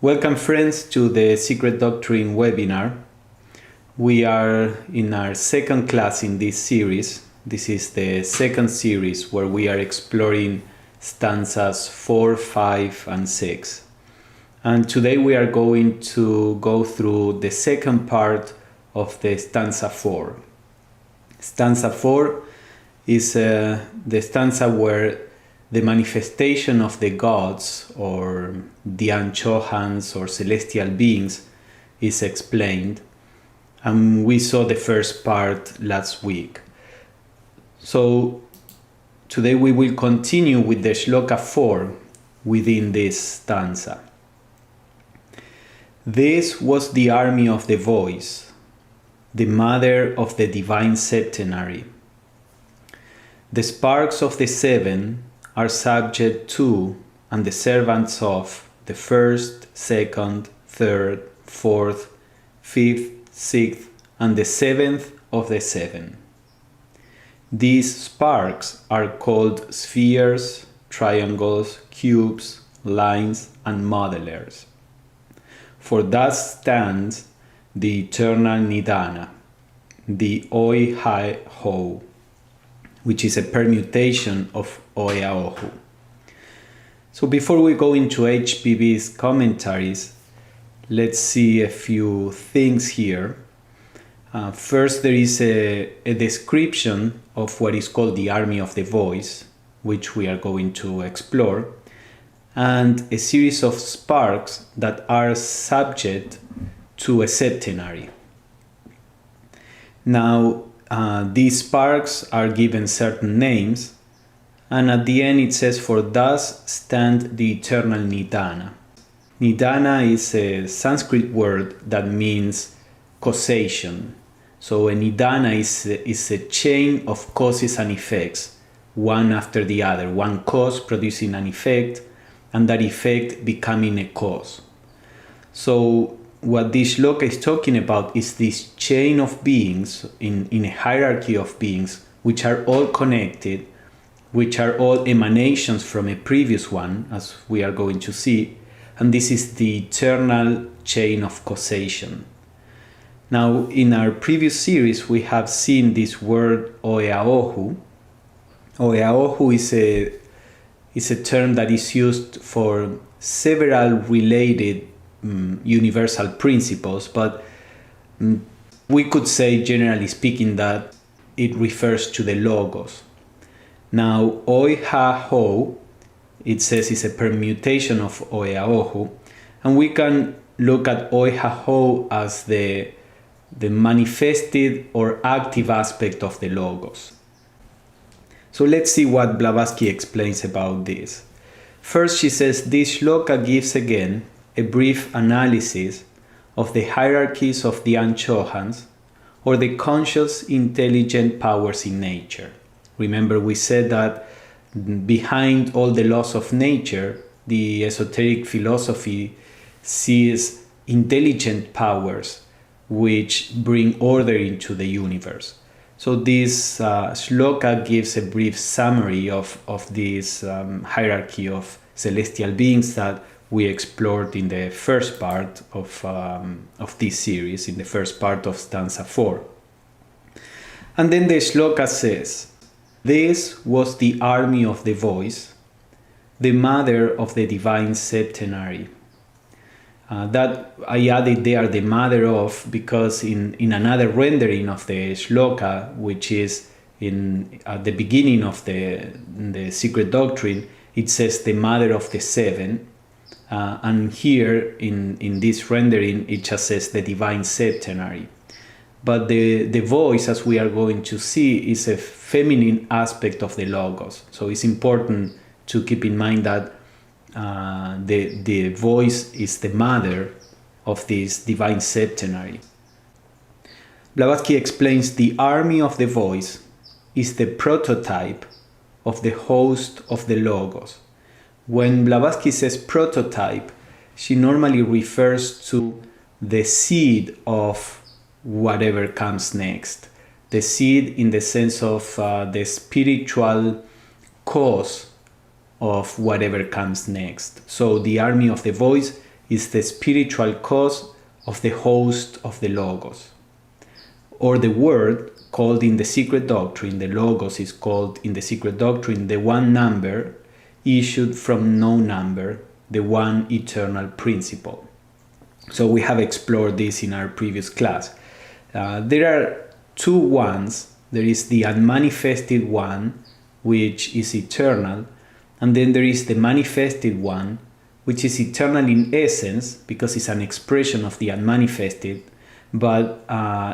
Welcome friends to the Secret Doctrine webinar. We are in our second class in this series. This is the second series where we are exploring stanzas 4, 5 and 6. And today we are going to go through the second part of the stanza 4. Stanza 4 is the stanza where the manifestation of the gods or Dhyan Chohans or celestial beings is explained. And we saw the first part last week. So today we will continue with the Shloka 4 within this stanza. This was the army of the voice, the mother of the divine septenary. The sparks of the seven are subject to and the servants of the first, second, third, fourth, fifth, sixth, and the seventh of the seven. These sparks are called spheres, triangles, cubes, lines, and modelers. For thus stands the eternal Nidana, the Oi Hai Ho, which is a permutation of Oeaohu. So before we go into HPB's commentaries, let's see a few things here. First, there is a description of what is called the army of the voice, which we are going to explore, and a series of sparks that are subject to a septenary. Now, these sparks are given certain names, and at the end it says, for thus stand the eternal Nidana. Nidana is a Sanskrit word that means causation. So a Nidana is a chain of causes and effects, one after the other, one cause producing an effect, and that effect becoming a cause. So what this shloka is talking about is this chain of beings in a hierarchy of beings which are all connected, which are all emanations from a previous one, as we are going to see, and this is the eternal chain of causation. Now, in our previous series, we have seen this word Oeaohu. Oeaohu is a term that is used for several related universal principles, but we could say, generally speaking, that it refers to the logos. Now, Oi Ha Ho, it says, is a permutation of Oeaohu, and we can look at Oi Ha Ho as the manifested or active aspect of the logos. So let's see what Blavatsky explains about this. First, she says, this shloka gives again a brief analysis of the hierarchies of the Dhyan Chohans, or the conscious intelligent powers in nature. Remember, we said that behind all the laws of nature, the esoteric philosophy sees intelligent powers which bring order into the universe. So this shloka gives a brief summary of this hierarchy of celestial beings that we explored in the first part of this series, in the first part of stanza 4. And then the shloka says, this was the army of the voice, the mother of the divine septenary. That I added there, the mother of, because in another rendering of the shloka, which is at the beginning of the Secret Doctrine, it says the mother of the seven. And here in this rendering, it just says the divine septenary. But the voice, as we are going to see, is a feminine aspect of the logos. So it's important to keep in mind that the voice is the mother of this divine septenary. Blavatsky explains the army of the voice is the prototype of the host of the logos. When Blavatsky says prototype, she normally refers to the seed of whatever comes next. The seed in the sense of the spiritual cause of whatever comes next. So the army of the voice is the spiritual cause of the host of the Logos. Or the Word, called in the secret doctrine, the Logos is called in the secret doctrine the one number issued from no number, the one eternal principle. So we have explored this in our previous class. There are two ones. There is the unmanifested one, which is eternal, and then there is the manifested one, which is eternal in essence because it's an expression of the unmanifested, but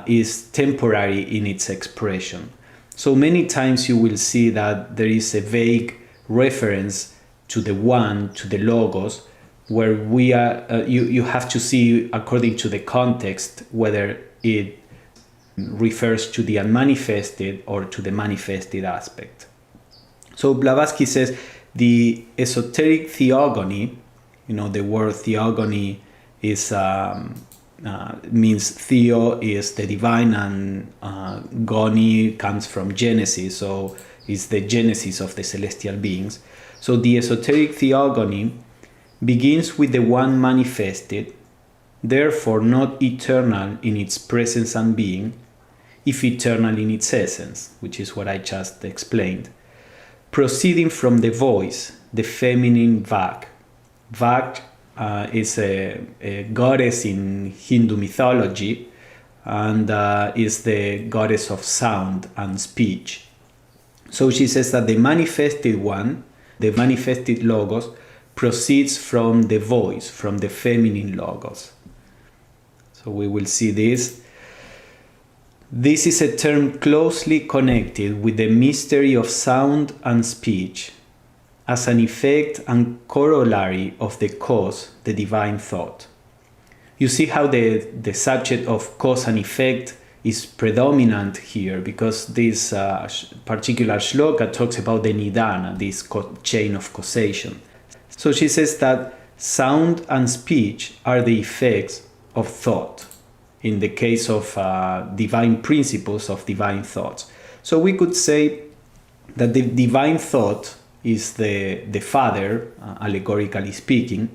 is temporary in its expression. So many times you will see that there is a vague reference to the one, to the Logos, where we are. You have to see according to the context whether it refers to the unmanifested or to the manifested aspect. So Blavatsky says the esoteric theogony, the word theogony is means theo is the divine, and goni comes from Genesis, so is the genesis of the celestial beings. So the esoteric theogony begins with the one manifested, therefore not eternal in its presence and being, if eternal in its essence, which is what I just explained, proceeding from the voice, the feminine Vak. Vak is a goddess in Hindu mythology, and is the goddess of sound and speech. So she says that the manifested one, the manifested Logos, proceeds from the voice, from the feminine Logos. So we will see this. This is a term closely connected with the mystery of sound and speech, as an effect and corollary of the cause, the divine thought. You see how the subject of cause and effect is predominant here, because this particular shloka talks about the nidana, this chain of causation. So she says that sound and speech are the effects of thought, in the case of divine principles, of divine thoughts. So we could say that the divine thought is the Father, allegorically speaking.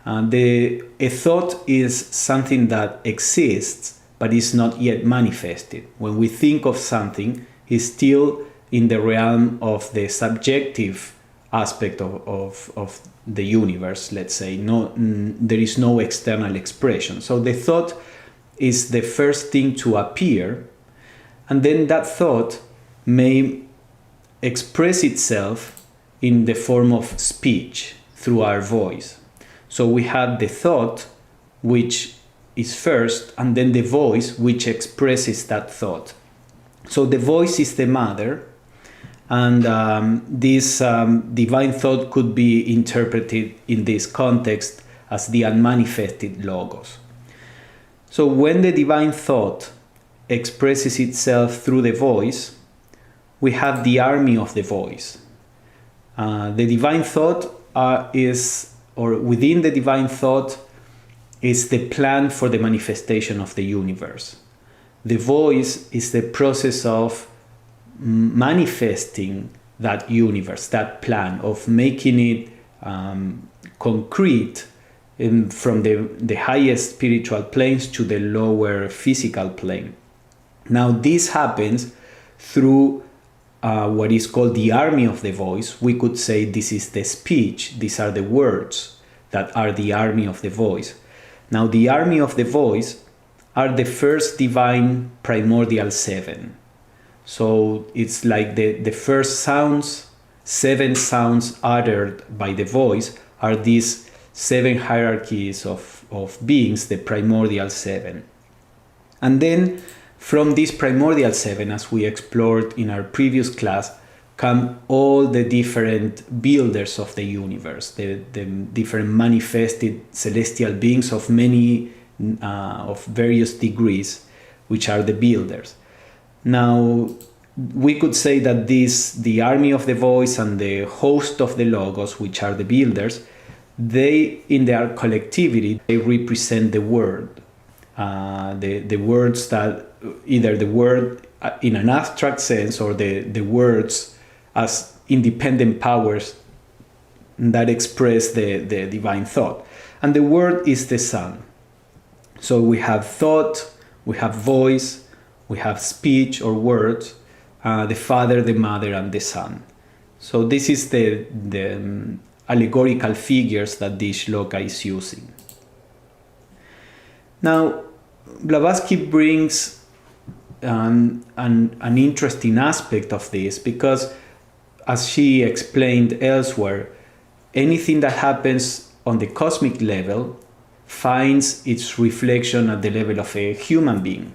A thought is something that exists but is not yet manifested. When we think of something, it's still in the realm of the subjective aspect of the universe, let's say. There is no external expression. So the thought is the first thing to appear, and then that thought may express itself in the form of speech through our voice. So we have the thought, which is first, and then the voice, which expresses that thought. So the voice is the mother, and this divine thought could be interpreted in this context as the unmanifested Logos. So when the divine thought expresses itself through the voice, we have the army of the voice. The divine thought within the divine thought is the plan for the manifestation of the universe. The voice is the process of manifesting that universe, that plan, of making it concrete from the highest spiritual planes to the lower physical plane. Now this happens through what is called the army of the voice. We could say this is the speech, these are the words that are the army of the voice. Now the army of the voice are the first divine primordial seven. So it's like the first sounds, 7 sounds uttered by the voice are these 7 hierarchies of beings, the primordial 7. And then from these primordial 7, as we explored in our previous class, come all the different builders of the universe, the different manifested celestial beings of of various degrees, which are the builders. Now, we could say that the army of the voice and the host of the Logos, which are the builders, they, in their collectivity, they represent the word. The words that, either the word in an abstract sense or the words as independent powers that express the divine thought. And the word is the sun. So we have thought, we have voice, we have speech or words, the father, the mother, and the son. So this is the allegorical figures that this shloka is using. Now, Blavatsky brings an interesting aspect of this because, as she explained elsewhere, anything that happens on the cosmic level finds its reflection at the level of a human being.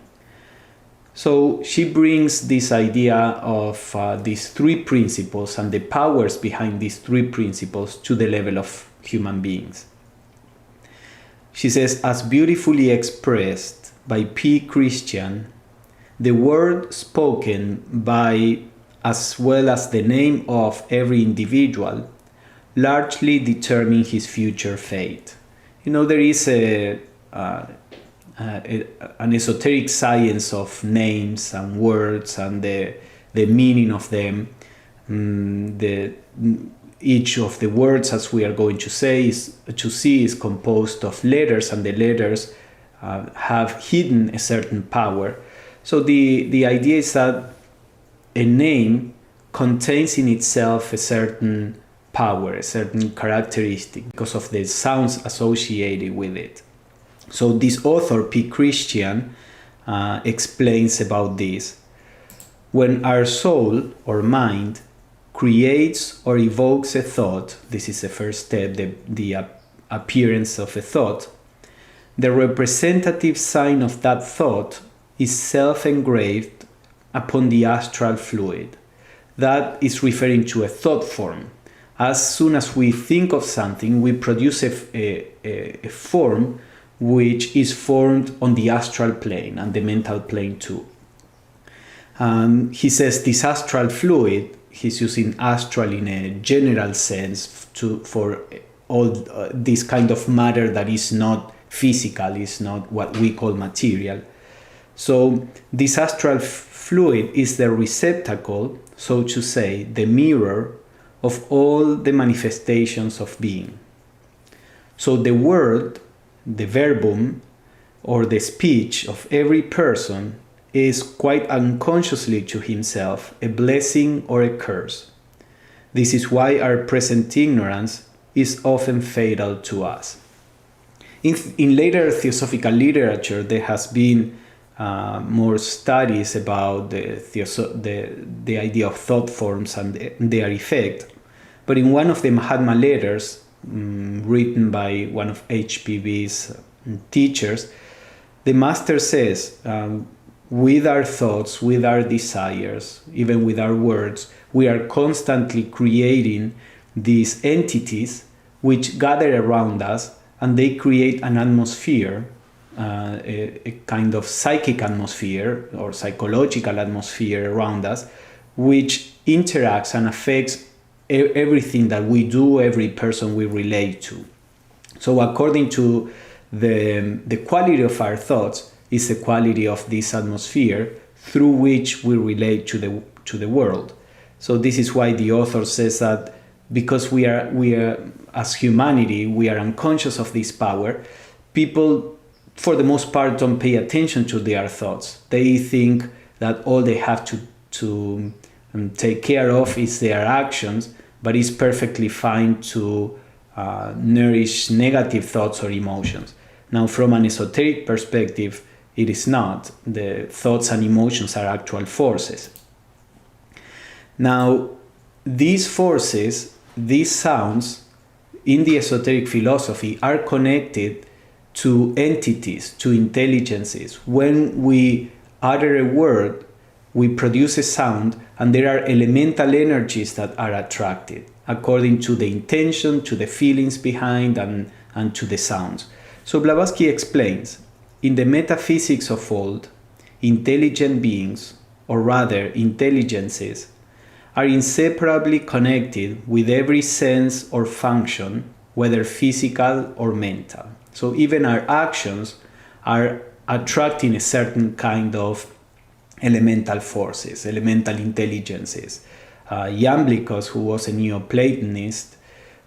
So she brings this idea of these three principles and the powers behind these three principles to the level of human beings. She says, as beautifully expressed by P. Christian, the word spoken by as well as the name of every individual largely determine his future fate. You know, there is an esoteric science of names and words and the meaning of them. Each of the words, as we are going to see, is composed of letters, and the letters have hidden a certain power. So the idea is that a name contains in itself a certain power, a certain characteristic, because of the sounds associated with it. So this author, P. Christian, explains about this. When our soul or mind creates or evokes a thought, this is the first step, the appearance of a thought, the representative sign of that thought is self-engraved upon the astral fluid. That is referring to a thought form. As soon as we think of something, we produce a form which is formed on the astral plane and the mental plane too. He says this astral fluid, he's using astral in a general sense for all this kind of matter that is not physical, is not what we call material. So this astral fluid is the receptacle, so to say, the mirror of all the manifestations of being. So the word, the verbum, or the speech of every person is quite unconsciously to himself a blessing or a curse. This is why our present ignorance is often fatal to us. In later theosophical literature, there has been more studies about the idea of thought forms and their effect. But in one of the Mahatma letters, written by one of HPB's teachers, the master says, with our thoughts, with our desires, even with our words, we are constantly creating these entities which gather around us, and they create an atmosphere, a kind of psychic atmosphere or psychological atmosphere around us, which interacts and affects everything that we do, every person we relate to. So according to the quality of our thoughts is the quality of this atmosphere through which we relate to the world. So this is why the author says that because we are as humanity, we are unconscious of this power, people for the most part don't pay attention to their thoughts. They think that all they have to take care of is their actions, but it's perfectly fine to nourish negative thoughts or emotions. Now, from an esoteric perspective, it is not. The thoughts and emotions are actual forces. Now, these forces, these sounds, in the esoteric philosophy, are connected to entities, to intelligences. When we utter a word, we produce a sound, and there are elemental energies that are attracted according to the intention, to the feelings behind, and to the sounds. So Blavatsky explains, in the metaphysics of old, intelligent beings, or rather intelligences, are inseparably connected with every sense or function, whether physical or mental. So even our actions are attracting a certain kind of elemental forces, elemental intelligences. Iamblichus, who was a Neoplatonist,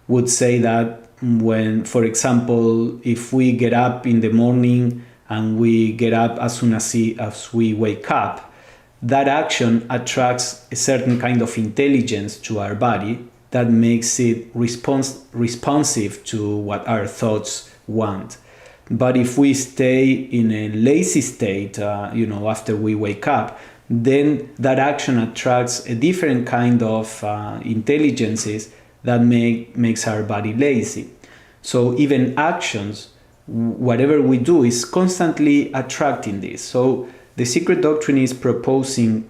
would say that when, for example, if we get up in the morning and we get up as soon as we wake up, that action attracts a certain kind of intelligence to our body that makes it responsive to what our thoughts want. But if we stay in a lazy state, after we wake up, then that action attracts a different kind of intelligences that makes our body lazy. So even actions, whatever we do, is constantly attracting this. So the Secret Doctrine is proposing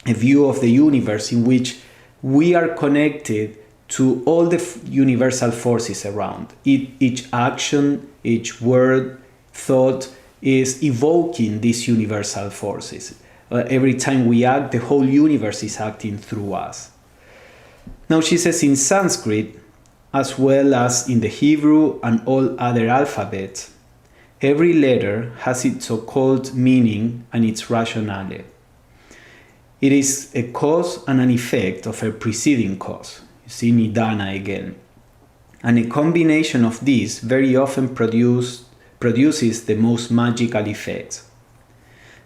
a view of the universe in which we are connected to all the universal forces around. Each action, each word, thought is evoking these universal forces. Every time we act, the whole universe is acting through us. Now she says in Sanskrit, as well as in the Hebrew and all other alphabets, every letter has its occult meaning and its rationale. It is a cause and an effect of a preceding cause. You see Nidana again. And a combination of these very often produces the most magical effects.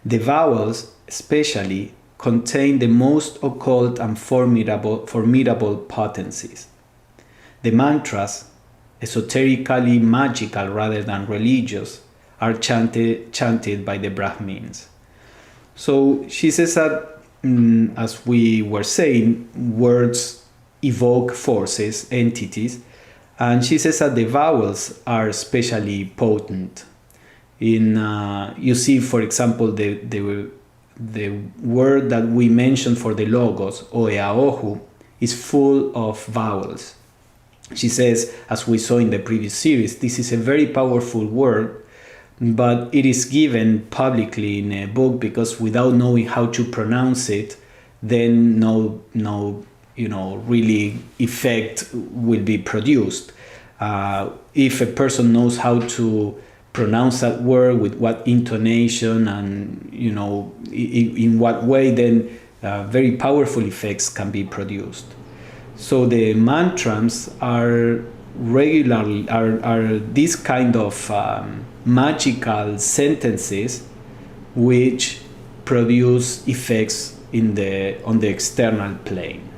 The vowels, especially, contain the most occult and formidable potencies. The mantras, esoterically magical rather than religious, are chanted by the Brahmins. So she says that, as we were saying, words evoke forces, entities, and she says that the vowels are especially potent. You see, for example, the word that we mentioned for the logos, oeaohu, is full of vowels. She says, as we saw in the previous series, this is a very powerful word, but it is given publicly in a book because without knowing how to pronounce it, then no really effect will be produced. If a person knows how to pronounce that word, with what intonation and in what way, then very powerful effects can be produced. So the mantras are regularly are this kind of magical sentences which produce effects on the external plane.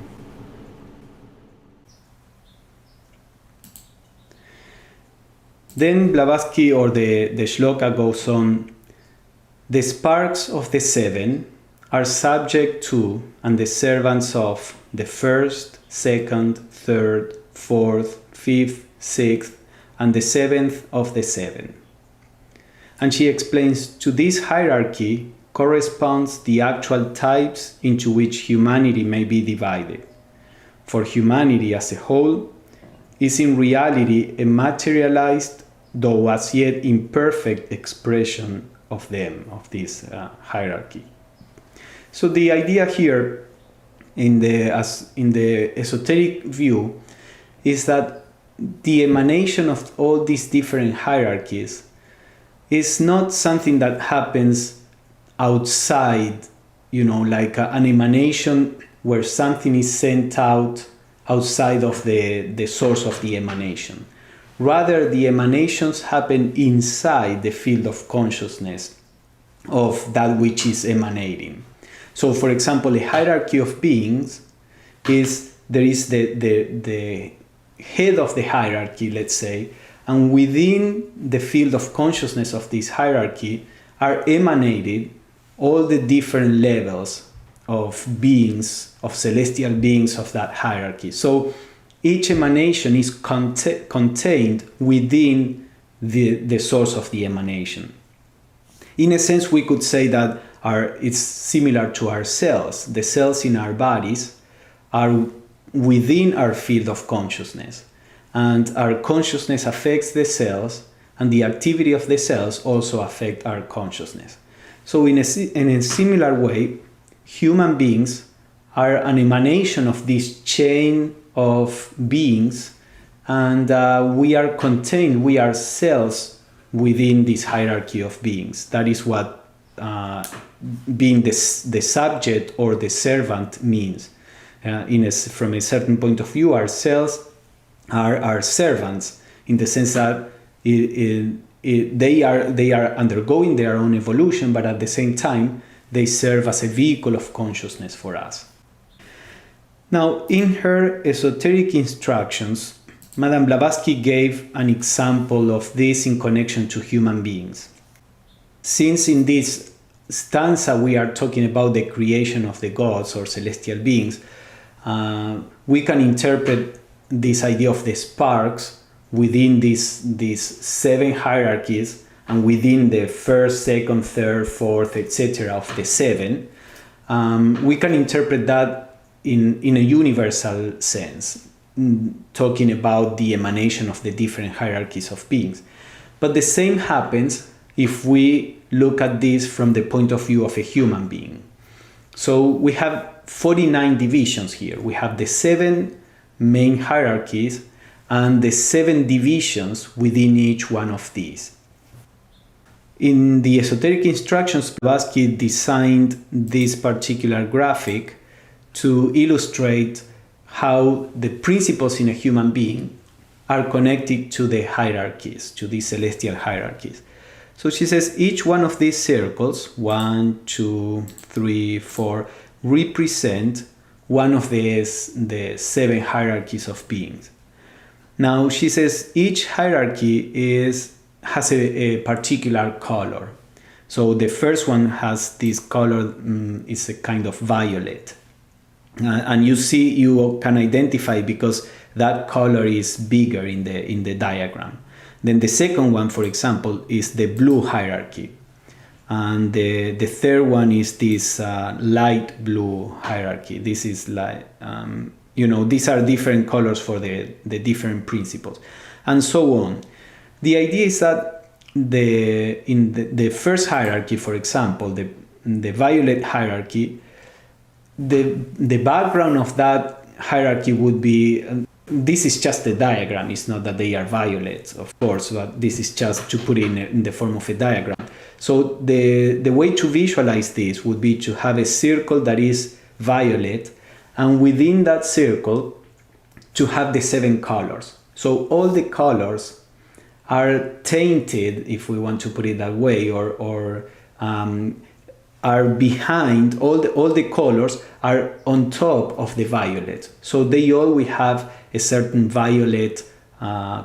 Then Blavatsky, or the shloka, goes on, the sparks of the seven are subject to and the servants of the first, second, third, fourth, fifth, sixth, and the seventh of the seven. And she explains, to this hierarchy corresponds the actual types into which humanity may be divided. For humanity as a whole is in reality a materialized, though as yet imperfect, expression of this hierarchy. So the idea here, in the esoteric view, is that the emanation of all these different hierarchies is not something that happens outside, like an emanation where something is sent out outside of the source of the emanation. Rather, the emanations happen inside the field of consciousness of that which is emanating. So, for example, a hierarchy of beings there is the head of the hierarchy, let's say, and within the field of consciousness of this hierarchy are emanated all the different levels of beings, of celestial beings of that hierarchy. So each emanation is contained within the source of the emanation. In a sense, we could say that it's similar to our cells. The cells in our bodies are within our field of consciousness, and our consciousness affects the cells, and the activity of the cells also affect our consciousness. So in a similar way, human beings are an emanation of this chain of beings, and we are contained, we are cells within this hierarchy of beings. That is what being the subject or the servant means. From a certain point of view, our cells are our servants in the sense that they are undergoing their own evolution, but at the same time, they serve as a vehicle of consciousness for us. Now, in her esoteric instructions, Madame Blavatsky gave an example of this in connection to human beings. Since in this stanza we are talking about the creation of the gods or celestial beings, we can interpret this idea of the sparks within these 7 hierarchies, and within the first, second, third, fourth, etc. of the 7. We can interpret that in a universal sense, talking about the emanation of the different hierarchies of beings. But the same happens if we look at this from the point of view of a human being. So we have 49 divisions here. We have the 7 main hierarchies and the 7 divisions within each one of these. In the esoteric instructions, Blavatsky designed this particular graphic to illustrate how the principles in a human being are connected to the hierarchies, to these celestial hierarchies. So she says each one of these circles, 1, 2, 3, 4, represent one of the 7 hierarchies of beings. Now she says each hierarchy has a particular color. So the first one has this color, is a kind of violet. And you can identify because that color is bigger in the diagram. Then the second one, for example, is the blue hierarchy. And the third one is this light blue hierarchy. This is like, these are different colors for the different principles, and so on. The idea is that in the first hierarchy, for example, the violet hierarchy, the background of that hierarchy would be, this is just a diagram, it's not that they are violet, of course, but this is just to put it in the form of a diagram. So the way to visualize this would be to have a circle that is violet, and within that circle to have the 7 colors. So all the colors are tainted, if we want to put it that way, or are behind, all the colors are on top of the violet. So they always have a certain violet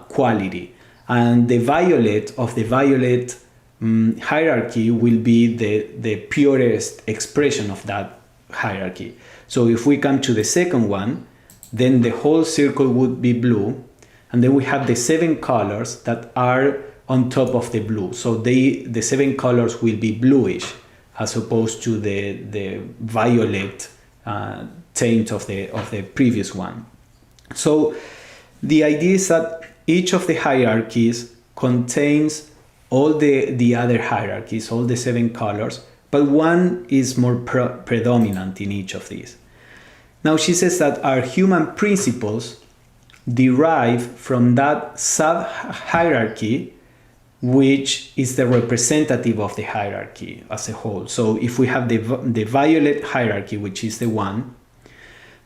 quality. And the violet of the violet hierarchy will be the purest expression of that hierarchy. So if we come to the second one, then the whole circle would be blue. And then we have the 7 colors that are on top of the blue. So the 7 colors will be bluish, as opposed to the violet taint of the previous one. So the idea is that each of the hierarchies contains all the other hierarchies, all the 7 colors, but one is more predominant in each of these. Now she says that our human principles derive from that sub-hierarchy, which is the representative of the hierarchy as a whole. So if we have the violet hierarchy, which is the one,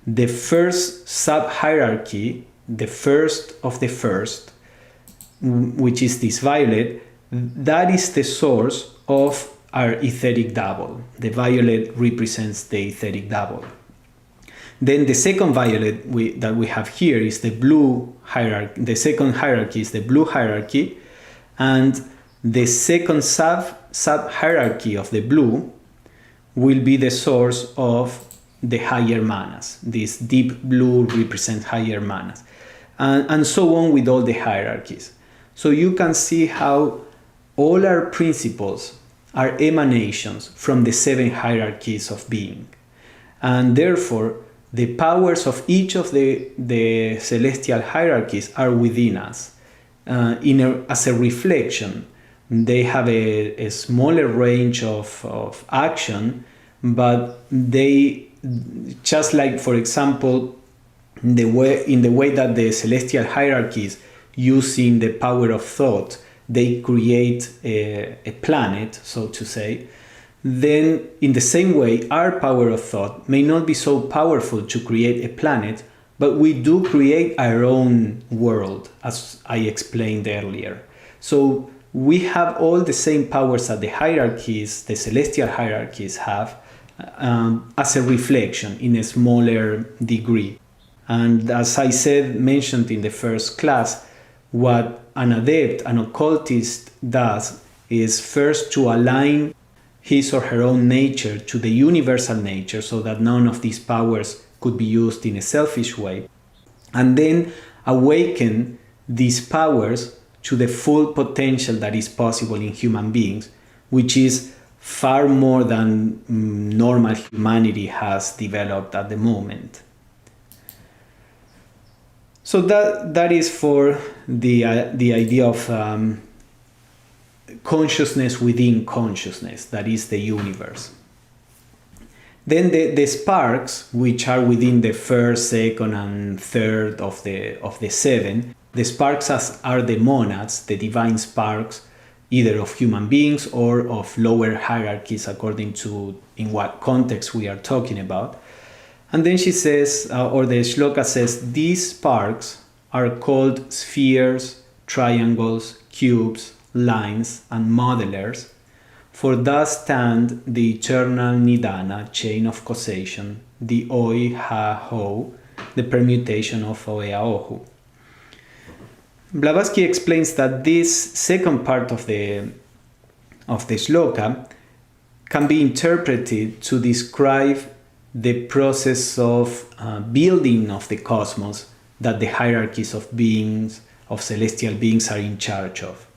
the first sub-hierarchy, the first of the first, which is this violet, that is the source of our etheric double. The violet represents the etheric double. Then the second violet that we have here is the blue hierarchy. The second hierarchy is the blue hierarchy, and the second sub-hierarchy of the blue will be the source of the higher manas. This deep blue represents higher manas, and so on with all the hierarchies. So you can see how all our principles are emanations from the 7 hierarchies of being, and therefore the powers of each of the celestial hierarchies are within us. As a reflection, they have a smaller range of action, but they, just like, for example, in the way that the celestial hierarchies, using the power of thought, they create a planet, so to say, then in the same way our power of thought may not be so powerful to create a planet, but we do create our own world, as I explained earlier. So we have all the same powers that the hierarchies, the celestial hierarchies have, as a reflection in a smaller degree. And as I mentioned in the first class, what an adept, an occultist does is first to align his or her own nature to the universal nature so that none of these powers could be used in a selfish way, and then awaken these powers to the full potential that is possible in human beings, which is far more than normal humanity has developed at the moment. So that is for the idea of consciousness within consciousness, that is the universe. Then the sparks, which are within the first, second, and third of the seven, the sparks are the monads, the divine sparks, either of human beings or of lower hierarchies, according to in what context we are talking about. And then she says, or the shloka says, these sparks are called spheres, triangles, cubes, lines, and modelers, for thus stand the eternal Nidana, chain of causation, the Oi, Ha, Ho, the permutation of Oea, Ohu. Blavatsky explains that this second part of the shloka can be interpreted to describe the process of building of the cosmos that the hierarchies of beings, of celestial beings, are in charge of.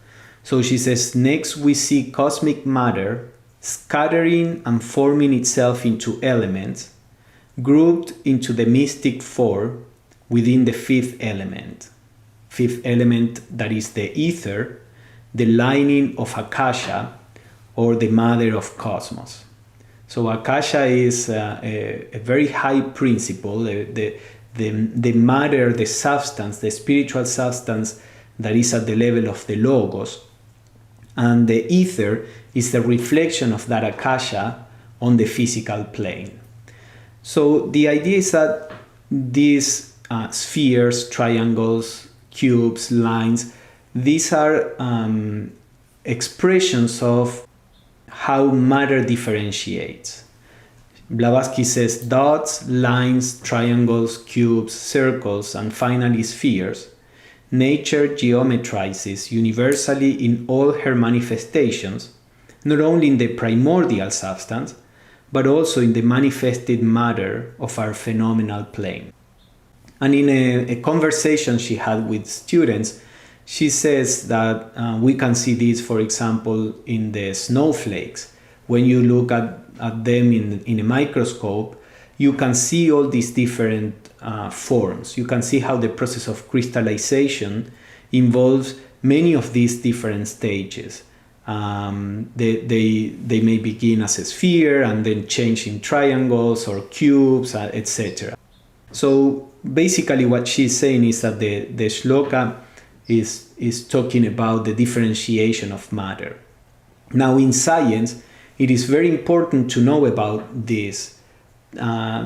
So she says, next we see cosmic matter scattering and forming itself into elements, grouped into the mystic four within the fifth element. Fifth element, that is the ether, the lining of Akasha, or the mother of cosmos. So Akasha is a very high principle, the matter, the substance, the spiritual substance that is at the level of the Logos. And the ether is the reflection of that Akasha on the physical plane. So the idea is that these spheres, triangles, cubes, lines, these are expressions of how matter differentiates. Blavatsky says dots, lines, triangles, cubes, circles, and finally spheres. Nature geometrizes universally in all her manifestations, not only in the primordial substance, but also in the manifested matter of our phenomenal plane. And in a conversation she had with students, she says that we can see this, for example, in the snowflakes. When you look at them in a microscope, you can see all these different forms. You can see how the process of crystallization involves many of these different stages. They may begin as a sphere and then change in triangles or cubes, etc. So basically what she's saying is that the shloka is talking about the differentiation of matter. Now in science, it is very important to know about this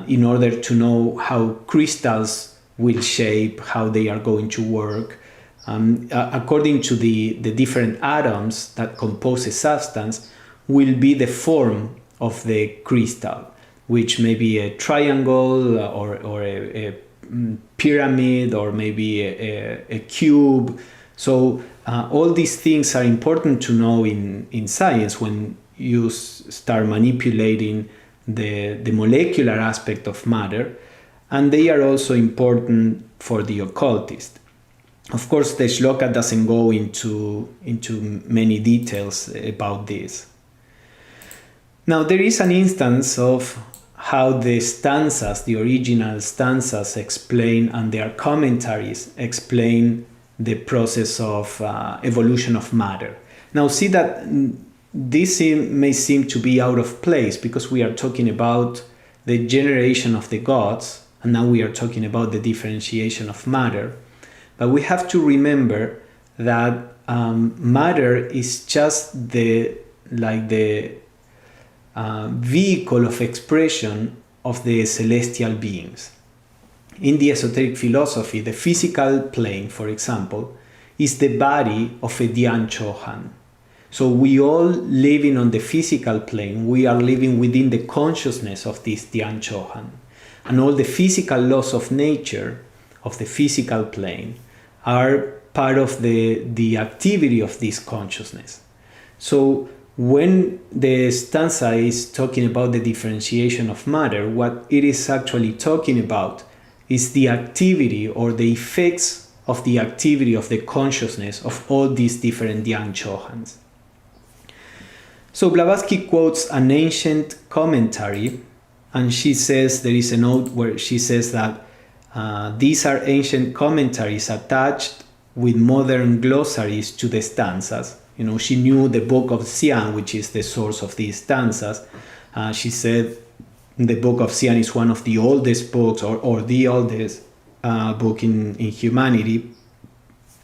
in order to know how crystals will shape, how they are going to work. According to the different atoms that compose a substance, will be the form of the crystal, which may be a triangle or a pyramid or maybe a cube. So all these things are important to know in science when you start manipulating the molecular aspect of matter, and they are also important for the occultist. Of course, the shloka doesn't go into many details about this. Now, there is an instance of how the stanzas, the original stanzas, explain, and their commentaries explain the process of evolution of matter. Now, see that this may seem to be out of place because we are talking about the generation of the gods, and now we are talking about the differentiation of matter. But we have to remember that matter is just the vehicle of expression of the celestial beings. in the esoteric philosophy, the physical plane, for example, is the body of a Dhyan Chohan. So we all living on the physical plane, we are living within the consciousness of this Dhyan Chohan. And all the physical laws of nature, of the physical plane, are part of the activity of this consciousness. So when the stanza is talking about the differentiation of matter, what it is actually talking about is the activity or the effects of the activity of the consciousness of all these different Dhyan Chohans. So Blavatsky quotes an ancient commentary, and she says, there is a note where she says that these are ancient commentaries attached with modern glossaries to the stanzas. You know, she knew the Book of Xian, which is the source of these stanzas. She said the Book of Xian is one of the oldest books, or the oldest book in humanity.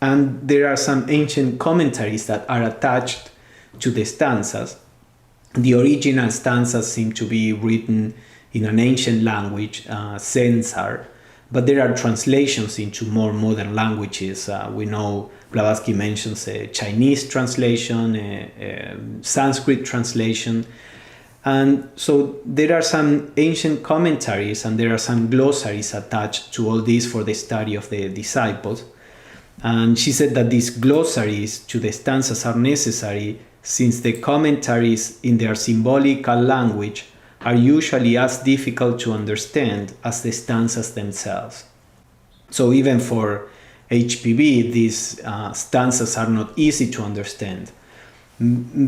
And there are some ancient commentaries that are attached to the stanzas. The original stanzas seem to be written in an ancient language, Zensar, but there are translations into more modern languages. We know Blavatsky mentions a Chinese translation, a Sanskrit translation. And so there are some ancient commentaries and there are some glossaries attached to all this for the study of the disciples. And she said that these glossaries to the stanzas are necessary since the commentaries in their symbolical language are usually as difficult to understand as the stanzas themselves. So even for HPB, these stanzas are not easy to understand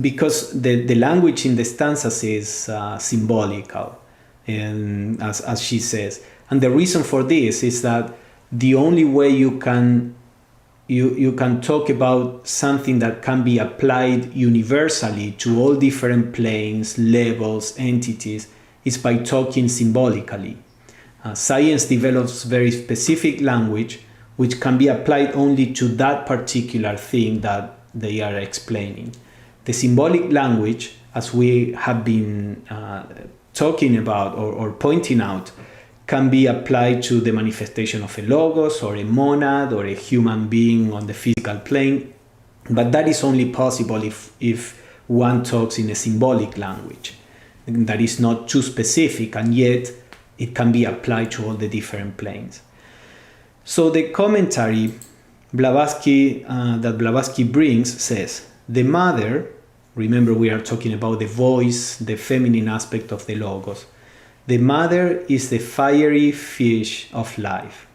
because the language in the stanzas is symbolical, and as she says. And the reason for this is that the only way you can talk about something that can be applied universally to all different planes, levels, entities, is by talking symbolically. Science develops very specific language which can be applied only to that particular thing that they are explaining. The symbolic language, as we have been talking about or pointing out, can be applied to the manifestation of a logos or a monad or a human being on the physical plane, but that is only possible if one talks in a symbolic language that is not too specific, and yet it can be applied to all the different planes. So the commentary that Blavatsky brings says, the mother, remember we are talking about the voice, the feminine aspect of the logos, the mother is the fiery fish of life.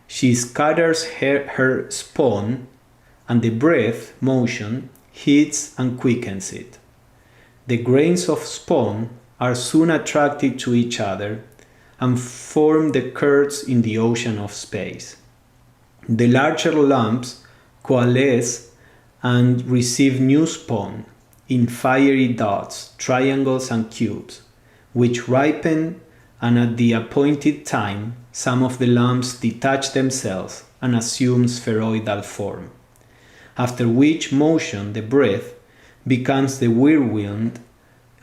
She scatters her spawn, and the breath, motion, heats and quickens it. The grains of spawn are soon attracted to each other and form the curds in the ocean of space. The larger lumps coalesce and receive new spawn in fiery dots, triangles and cubes, which ripen, and at the appointed time some of the lumps detach themselves and assume spheroidal form, after which motion the breath becomes the whirlwind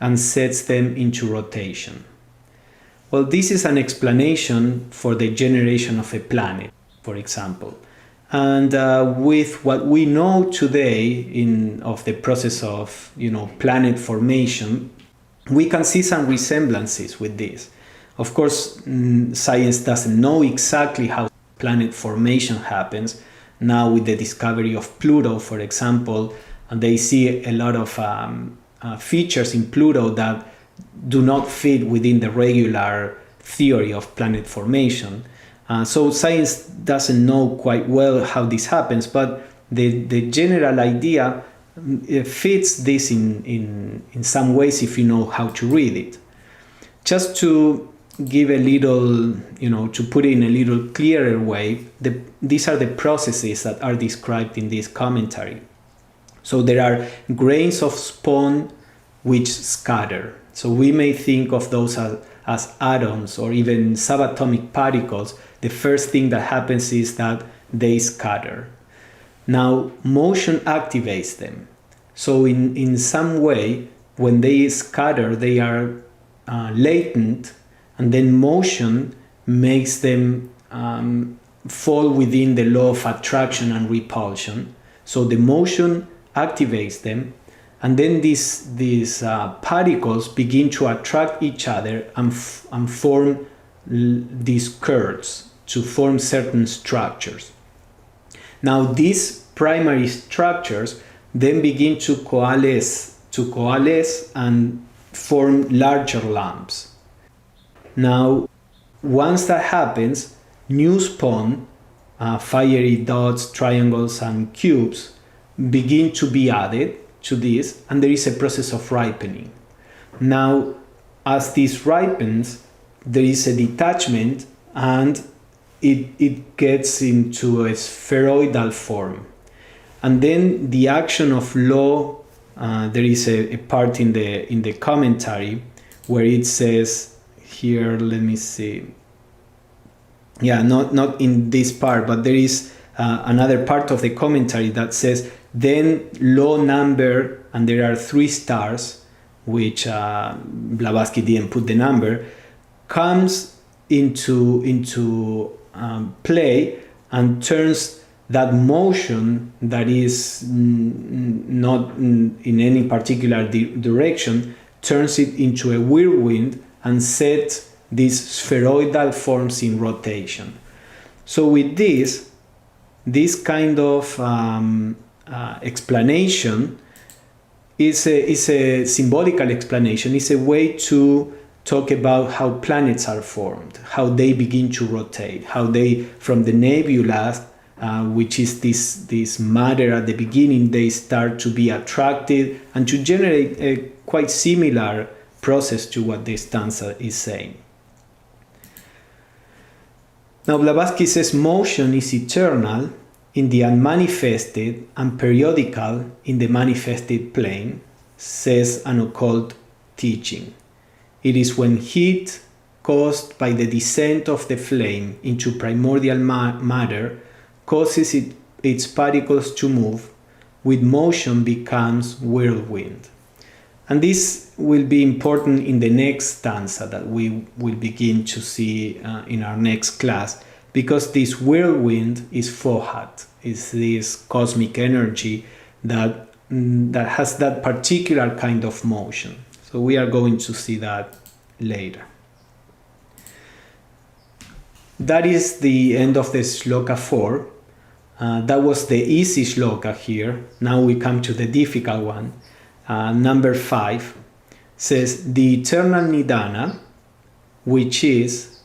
and sets them into rotation. Well, this is an explanation for the generation of a planet, for example. And with what we know today of the process of planet formation, we can see some resemblances with this. Of course, science doesn't know exactly how planet formation happens. Now with the discovery of Pluto, for example, and they see a lot of features in Pluto that do not fit within the regular theory of planet formation. So science doesn't know quite well how this happens, but the general idea fits this in some ways if you know how to read it. Just to give a little, to put it in a little clearer way, these are the processes that are described in this commentary. So there are grains of spawn which scatter. So we may think of those as atoms or even subatomic particles. The first thing that happens is that they scatter. Now, motion activates them. So in some way, when they scatter, they are latent, and then motion makes them fall within the law of attraction and repulsion. So the motion activates them, and then these particles begin to attract each other and form these curves to form certain structures. Now these primary structures then begin to coalesce and form larger lumps. Now, once that happens, new spawn, fiery dots, triangles, and cubes begin to be added to this, and there is a process of ripening. Now, as this ripens, there is a detachment, and it gets into a spheroidal form. And then the action of law, there is a part in the commentary where it says here, let me see. Yeah, not in this part, but there is another part of the commentary that says, then law number, and there are 3 stars, which Blavatsky didn't put the number, comes into play and turns that motion that is not in any particular direction, turns it into a whirlwind and sets these spheroidal forms in rotation. So with this kind of explanation is a symbolical explanation, is a way to talk about how planets are formed, how they begin to rotate, how they, from the nebula, which is this matter at the beginning, they start to be attracted and to generate a quite similar process to what the stanza is saying. Now Blavatsky says motion is eternal in the unmanifested and periodical in the manifested plane, says an occult teaching. It is when heat caused by the descent of the flame into primordial matter causes its particles to move, with motion becomes whirlwind. And this will be important in the next stanza that we will begin to see in our next class, because this whirlwind is Fohat, is this cosmic energy that has that particular kind of motion. So we are going to see that later. That is the end of the Shloka 4. That was the easy Shloka here. Now we come to the difficult one. Number 5 says, the eternal Nidana, which is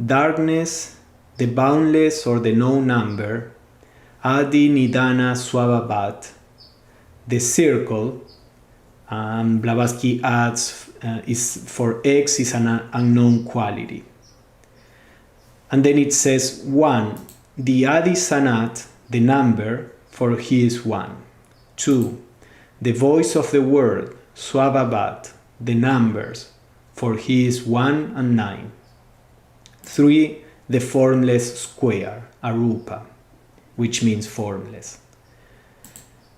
darkness, the boundless or the no number, Adi Nidana Swabhavat, the circle, Blavatsky adds, is for X is an unknown quality. And then it says 1, the Adi Sanat, the number, for he is 1. 2, the voice of the word, Swabhavat, the numbers, for he is 1 and 9. 3, the formless square, Arupa, which means formless.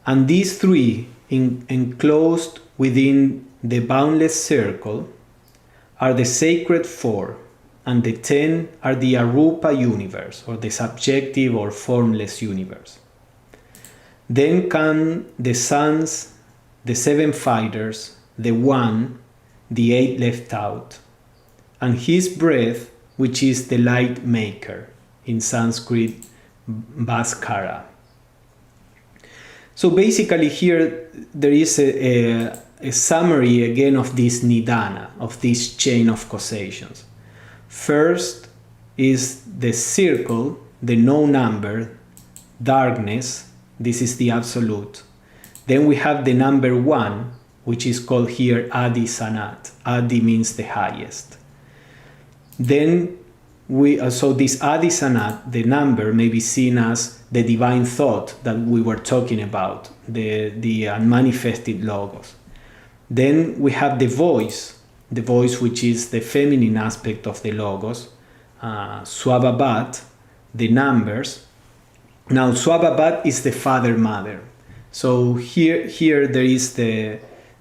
And these 3, enclosed within the boundless circle, are the sacred 4, and the 10 are the Arupa universe, or the subjective or formless universe. Then come the suns, the 7 fighters, the 1, the 8 left out, and his breath, which is the light maker, in Sanskrit, Bhaskara. So basically here there is a summary again of this Nidana, of this chain of causations. First is the circle, the no number, darkness, this is the absolute. Then we have the number 1, which is called here Adi Sanat. Adi means the highest. Then so this Adi Sanat, the number, may be seen as the divine thought that we were talking about, the unmanifested logos. Then we have the voice which is the feminine aspect of the logos, Swabhavat, the numbers. Now Swabhavat is the father mother. So here there is the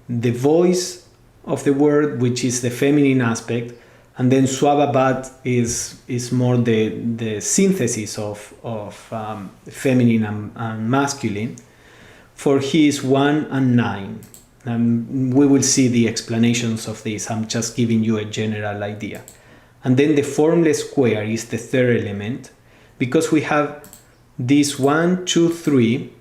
voice of the word, which is the feminine aspect, And then Swababat is more the synthesis of feminine and masculine. For he is 1 and 9. We will see the explanations of this. I'm just giving you a general idea. And then the formless square is the third element, because we have these 1, 2, 3,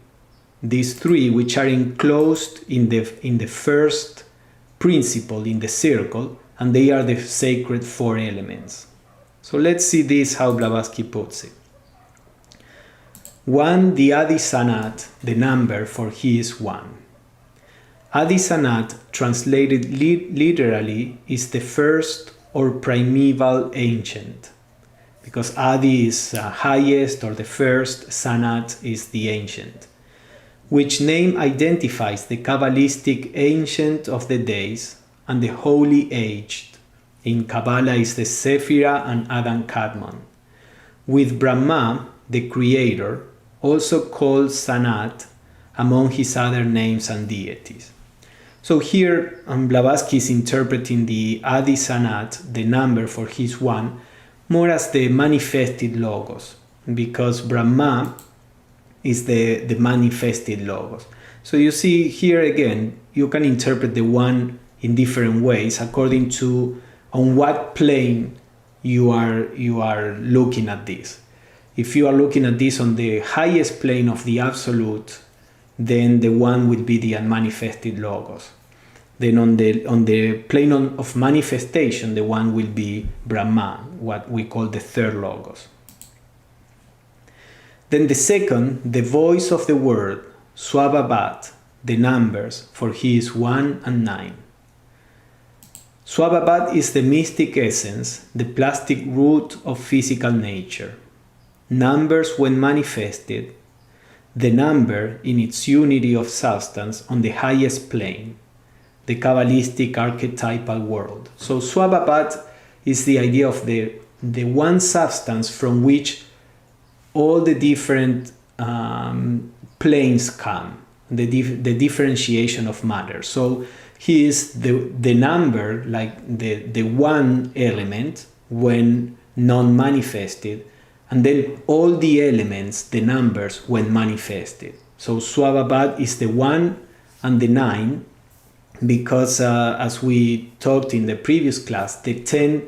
these three which are enclosed in the first principle in the circle, and they are the sacred 4 elements. So let's see this, how Blavatsky puts it. 1, the Adi Sanat, the number for he is 1. Adi Sanat, translated literally, is the first or primeval ancient, because Adi is highest or the first, Sanat is the ancient, which name identifies the Kabbalistic ancient of the days and the holy aged. In Kabbalah is the Sephirah and Adam Kadmon, with Brahma, the creator, also called Sanat among his other names and deities. So here Blavatsky is interpreting the Adi Sanat, the number for his 1, more as the manifested logos, because Brahma is the manifested logos. So you see here again, you can interpret the 1 in different ways according to on what plane you are looking at this. If you are looking at this on the highest plane of the absolute, then the 1 will be the unmanifested logos. Then on the plane of manifestation, the 1 will be Brahma, what we call the third logos. Then the second, the voice of the word, Swababat, the numbers, for he is 1 and 9. Swababat is the mystic essence, the plastic root of physical nature. Numbers when manifested, the number in its unity of substance on the highest plane, the Kabbalistic archetypal world. So Swababat is the idea of the one substance from which all the different planes come, the differentiation of matter. So he is the number, like the one element when non-manifested, and then all the elements, the numbers, when manifested. So Swababat is the 1 and the 9, because as we talked in the previous class, the 10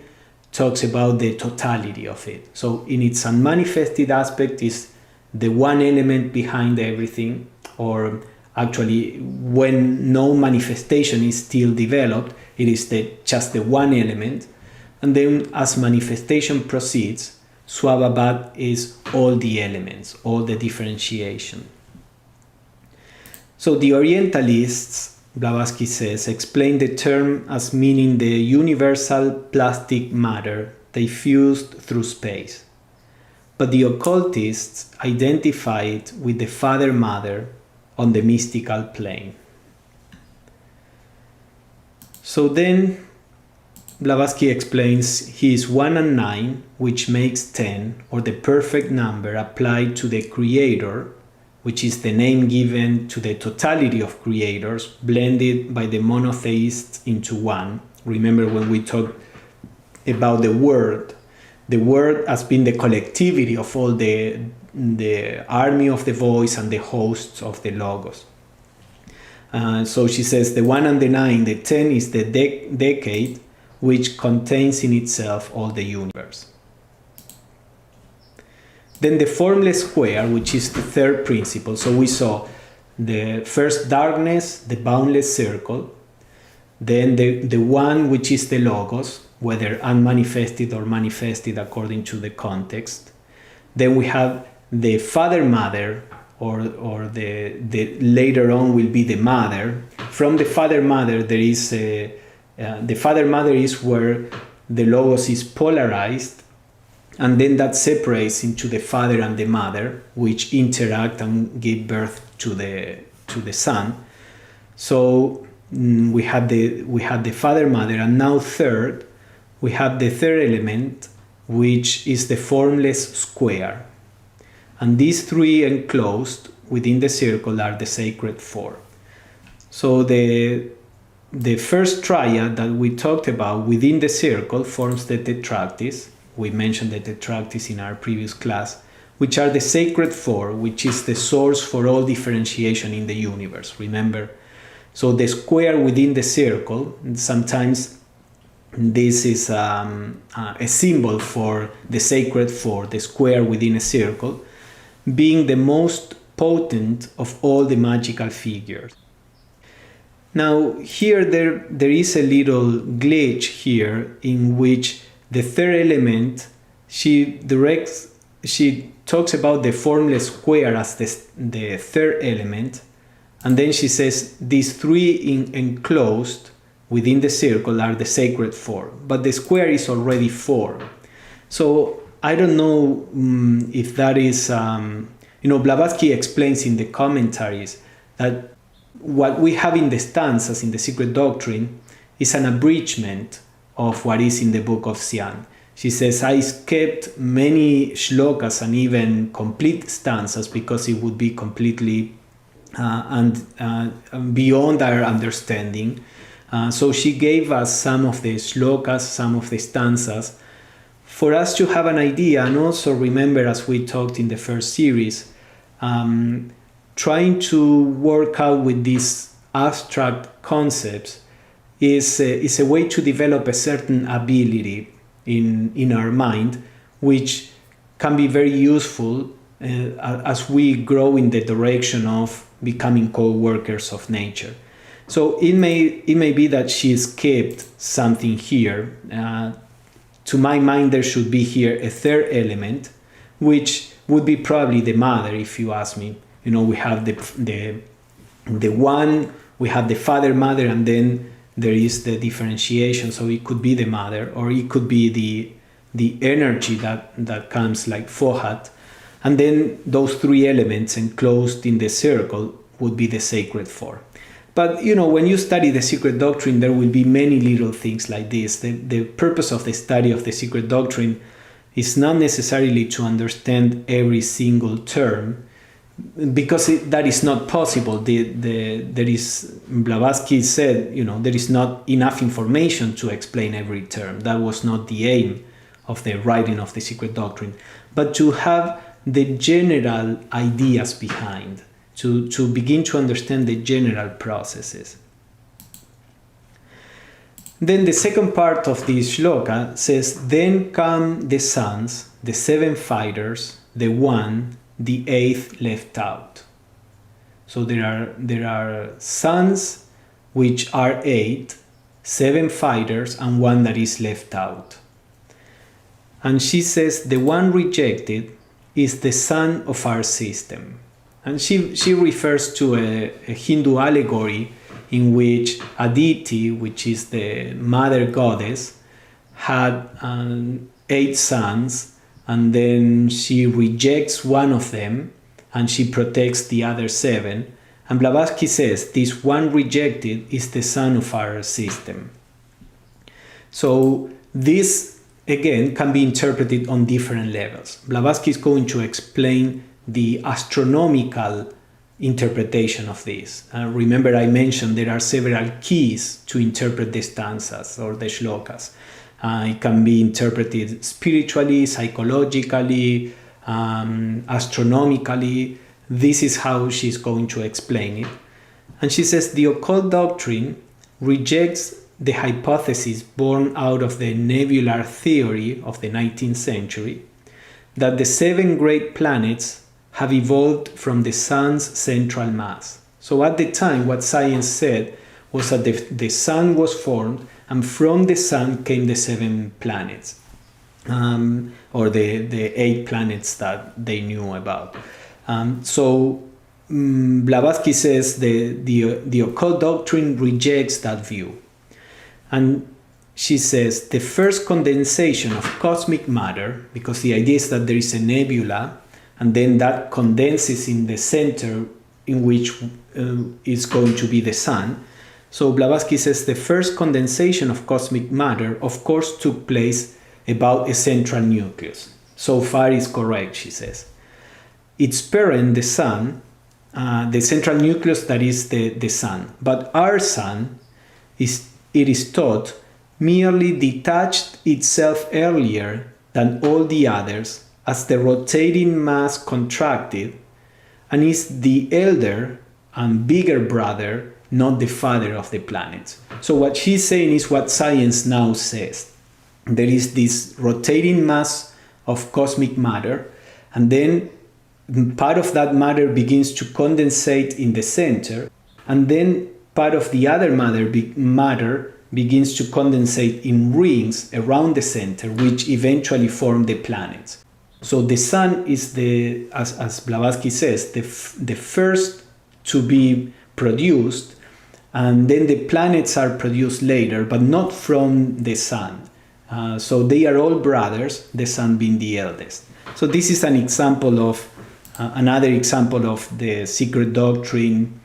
talks about the totality of it. So in its unmanifested aspect is the one element behind everything, or actually when no manifestation is still developed, it is just the one element. And then as manifestation proceeds, Swababat is all the elements, all the differentiation. So the Orientalists, Blavatsky says, explain the term as meaning the universal plastic matter diffused through space. But the occultists identify it with the Father-Mother on the mystical plane. So then Blavatsky explains he is 1 and 9, which makes 10, or the perfect number applied to the creator, which is the name given to the totality of creators, blended by the monotheists into one. Remember when we talked about the word has been the collectivity of all the army of the voice and the hosts of the logos. So she says the 1 and the 9, the 10 is the decade, which contains in itself all the universe. Then the formless square, which is the third principle. So we saw the first darkness, the boundless circle, then the one which is the logos, whether unmanifested or manifested according to the context. Then we have the Father-Mother, or the later on will be the mother. From the Father-Mother there is the Father-Mother is where the logos is polarized, and then that separates into the father and the mother, which interact and give birth to the son. So we have the Father-Mother, and now third we have the third element, which is the formless square. And these three enclosed within the circle are the sacred 4. So the the first triad that we talked about within the circle forms the tetractys. We mentioned the tetractys in our previous class, which are the sacred four, which is the source for all differentiation in the universe. Remember? So the square within the circle, sometimes this is a symbol for the sacred four, the square within a circle, being the most potent of all the magical figures. Now here there is a little glitch here in which the third element, she talks about the formless square as the third element, and then she says these three enclosed within the circle are the sacred four, but the square is already four. So I don't know if that is, Blavatsky explains in the commentaries that what we have in the stanzas in the Secret Doctrine is an abridgment of what is in the book of Cyan. She says, I skipped many shlokas and even complete stanzas because it would be completely beyond our understanding. So she gave us some of the shlokas, some of the stanzas, for us to have an idea, and also remember, as we talked in the first series, trying to work out with these abstract concepts is a way to develop a certain ability in our mind, which can be very useful as we grow in the direction of becoming co-workers of nature. So it may be that she skipped something here. To my mind, there should be here a third element, which would be probably the mother, if you ask me. We have the one, we have the father, mother, and then there is the differentiation. So it could be the mother, or it could be the energy that comes like Fohat. And then those three elements enclosed in the circle would be the sacred four. But, when you study the Secret Doctrine, there will be many little things like this. The purpose of the study of the Secret Doctrine is not necessarily to understand every single term, because that is not possible. Blavatsky said, there is not enough information to explain every term. That was not the aim of the writing of the Secret Doctrine, but to have the general ideas behind, to begin to understand the general processes. Then the second part of this shloka says, then come the sons, the seven fighters, the one, the eighth left out. So there are sons which are 8, 7 fighters, and one that is left out. And she says the one rejected is the sun of our system. And she refers to a Hindu allegory in which Aditi, which is the mother goddess, had 8 sons, and then she rejects one of them and she protects the other 7. And Blavatsky says this one rejected is the sun of our system. So this again can be interpreted on different levels. Blavatsky is going to explain the astronomical interpretation of this. Remember, I mentioned there are several keys to interpret the stanzas or the shlokas. It can be interpreted spiritually, psychologically, astronomically. This is how she's going to explain it. And she says the occult doctrine rejects the hypothesis born out of the nebular theory of the 19th century that the 7 great planets have evolved from the sun's central mass. So at the time, what science said was that the sun was formed, and from the sun came the 7 planets, or the 8 planets that they knew about. Blavatsky says the occult doctrine rejects that view. And she says the first condensation of cosmic matter, because the idea is that there is a nebula, and then that condenses in the center in which is going to be the sun. So Blavatsky says the first condensation of cosmic matter, of course, took place about a central nucleus. So far is correct, she says. Its parent, the sun, the central nucleus, that is the sun. But our sun it is taught, merely detached itself earlier than all the others as the rotating mass contracted, and is the elder and bigger brother, not the father of the planets. So what she's saying is what science now says. There is this rotating mass of cosmic matter, and then part of that matter begins to condensate in the center, and then part of the other matter begins to condensate in rings around the center, which eventually form the planets. So the sun is as Blavatsky says, the first to be produced, and then the planets are produced later, but not from the sun. So they are all brothers, the sun being the eldest. So this is an example of another example of the secret doctrine,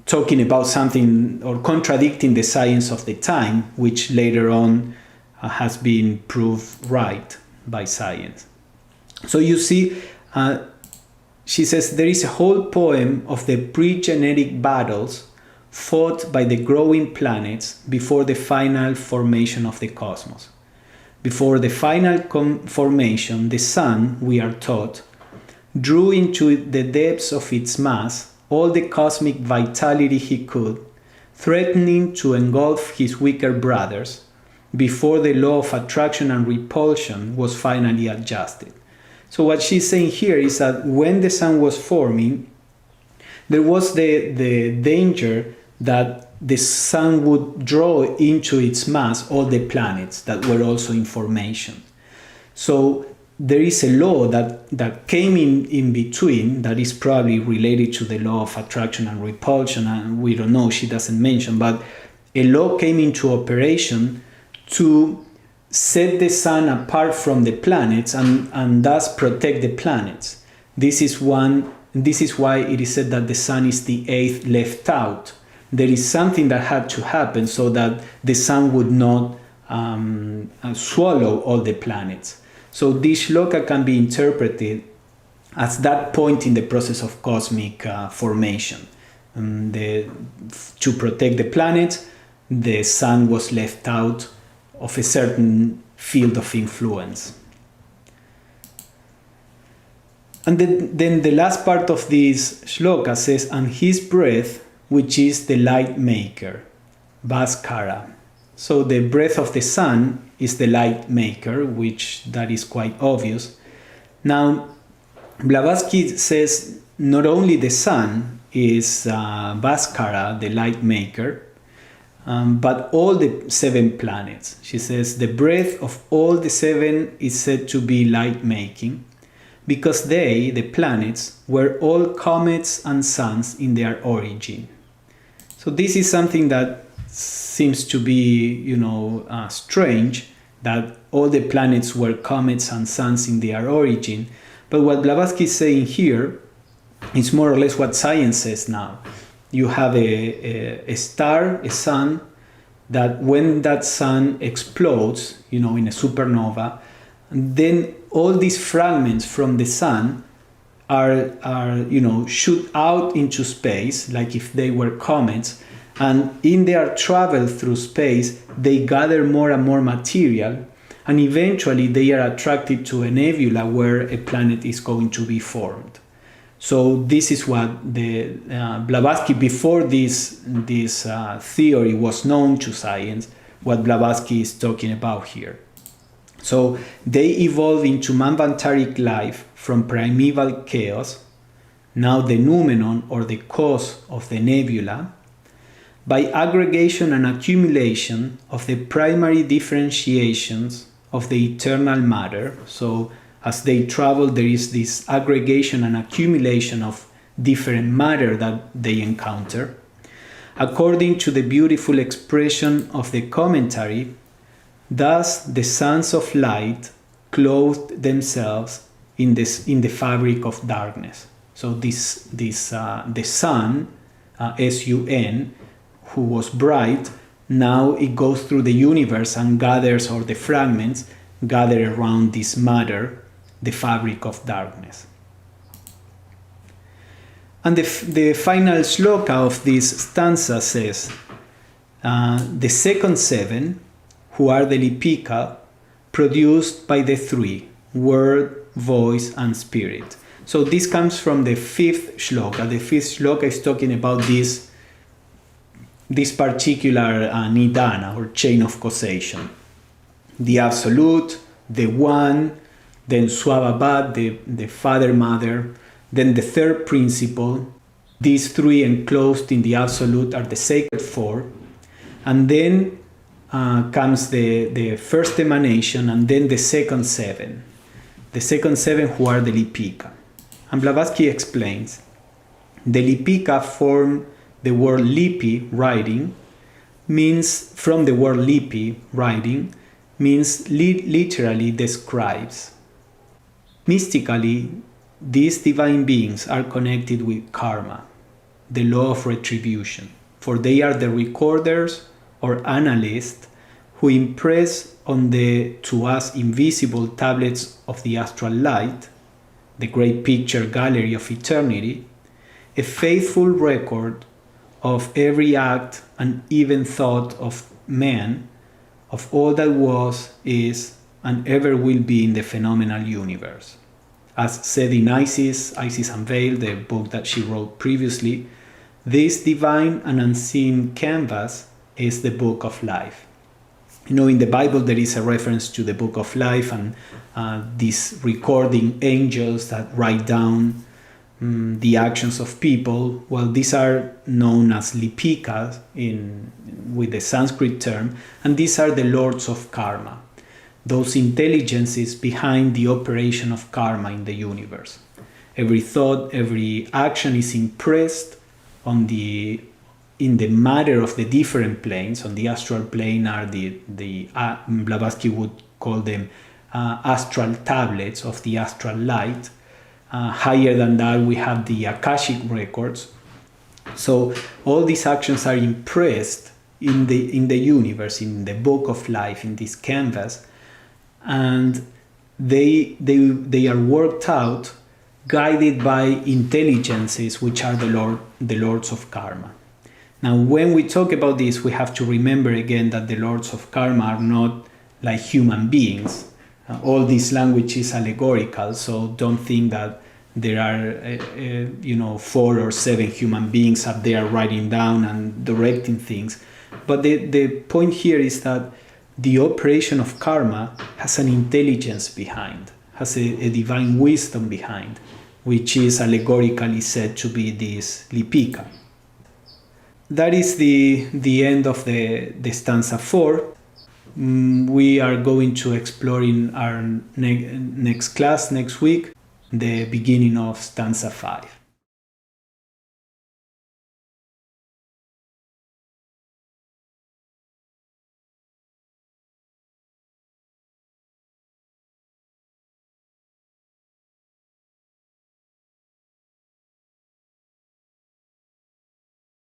talking about something or contradicting the science of the time, which later on has been proved right by science. So you see, she says there is a whole poem of the pre-genetic battles fought by the growing planets before the final formation of the cosmos. Before the final formation, the sun, we are taught, drew into the depths of its mass all the cosmic vitality he could, threatening to engulf his weaker brothers before the law of attraction and repulsion was finally adjusted. So what she's saying here is that when the sun was forming, there was the danger that the sun would draw into its mass all the planets that were also in formation. So there is a law that came in between that is probably related to the law of attraction and repulsion, and we don't know, she doesn't mention, but a law came into operation to set the sun apart from the planets and thus protect the planets. This is why it is said that the sun is the eighth left out. There is something that had to happen so that the sun would not swallow all the planets. So this shloka can be interpreted as that point in the process of cosmic formation. To protect the planets, the sun was left out of a certain field of influence. And then the last part of this shloka says, and his breath, which is the light maker, Bhaskara. So the breath of the sun is the light maker, which that is quite obvious. Now, Blavatsky says not only the sun is Bhaskara, the light maker, but all the 7 planets. She says the breath of all the 7 is said to be light making, because they, the planets, were all comets and suns in their origin. So this is something that seems to be, strange, that all the planets were comets and suns in their origin. But what Blavatsky is saying here is more or less what science says now. You have a star, a sun, that when that sun explodes, in a supernova, then all these fragments from the sun are shoot out into space, like if they were comets, and in their travel through space, they gather more and more material, and eventually they are attracted to a nebula where a planet is going to be formed. So this is what the Blavatsky, before this theory was known to science, what Blavatsky is talking about here. So they evolved into manvantaric life from primeval chaos, now the noumenon or the cause of the nebula, by aggregation and accumulation of the primary differentiations of the eternal matter. So as they travel, there is this aggregation and accumulation of different matter that they encounter. According to the beautiful expression of the commentary, thus the sons of light clothed themselves in the fabric of darkness. So the sun, S-U-N, who was bright, now it goes through the universe and gathers, or the fragments gather around this matter, the fabric of darkness. And the final shloka of this stanza says, The second 7, who are the Lipika, produced by the 3, word, voice, and spirit. So this comes from the 5th shloka. The 5th shloka is talking about this particular nidana, or chain of causation. The absolute, the one, then Swabhavat, the father, mother, then the third principle. These 3 enclosed in the absolute are the sacred 4. And then comes the first emanation, and then the second 7. The second 7, who are the Lipika. And Blavatsky explains, the Lipika form the word lipi, writing, means from the word lipi, writing, means literally describes. Mystically, these divine beings are connected with karma, the law of retribution, for they are the recorders or analysts who impress on the to us invisible tablets of the astral light, the great picture gallery of eternity, a faithful record of every act and even thought of man, of all that was, is, and ever will be in the phenomenal universe. As said in Isis Unveiled, the book that she wrote previously, this divine and unseen canvas is the book of life. You know, in the Bible there is a reference to the book of life and these recording angels that write down the actions of people. Well, these are known as Lipikas with the Sanskrit term, and these are the lords of karma, those intelligences behind the operation of karma in the universe. Every thought, every action is impressed in the matter of the different planes. On the astral plane are the Blavatsky would call them astral tablets of the astral light. Higher than that, we have the Akashic records. So all these actions are impressed in the universe, in the book of life, in this canvas, and they are worked out, guided by intelligences, which are the lords of karma. Now, when we talk about this, we have to remember again that the lords of karma are not like human beings. All this language is allegorical, so don't think that there are 4 or 7 human beings up there writing down and directing things. But the point here is that the operation of karma has an intelligence behind, has a divine wisdom behind, which is allegorically said to be this Lipika. That is the end of the stanza 4. We are going to explore in our next class next week the beginning of stanza 5.